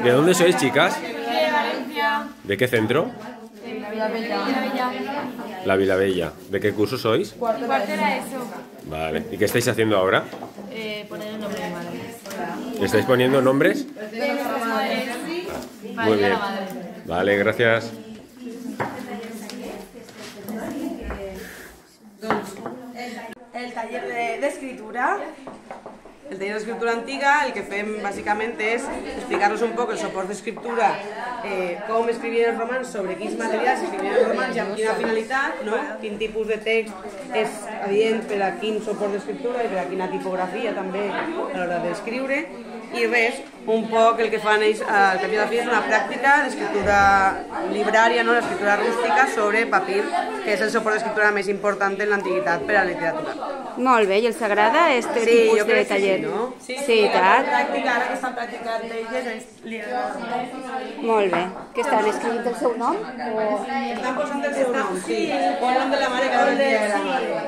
¿De dónde sois, chicas? De Valencia. ¿De qué centro? De la Vilavella. La Vilavella. ¿De qué curso sois? Cuarto era eso. Vale. ¿Y qué estáis haciendo ahora? Poner el nombre de mi madre. ¿Estáis poniendo nombres? De nuestras madres. Para Muy ir a bien. la madre. Vale, gracias. El taller d'escriptura. El taller d'escriptura antiga el que fem bàsicament és explicar-nos un poc el suport d'escriptura, com escrivien els romans, sobre quins materials escrivien els romans i amb quina finalitat, no? Quin tipus de text és adient per a quin suport d'escriptura i per a quina tipografia també a l'hora d'escriure. I res, un poc el que fan ells al cap i a la fi és una pràctica d'escriptura librària, no? L'escriptura rústica sobre papir, que és el suport d'escriptura més important en l'antiguitat per a la literatura. Molt bé, i els agrada aquest tipus de taller? No? Sí, tant. Ara que estan practicant elles, li agrada. Molt bé. Que estan escrivint el seu nom? Estan posant el seu nom, sí. O el nom de la mare que ara li agrada.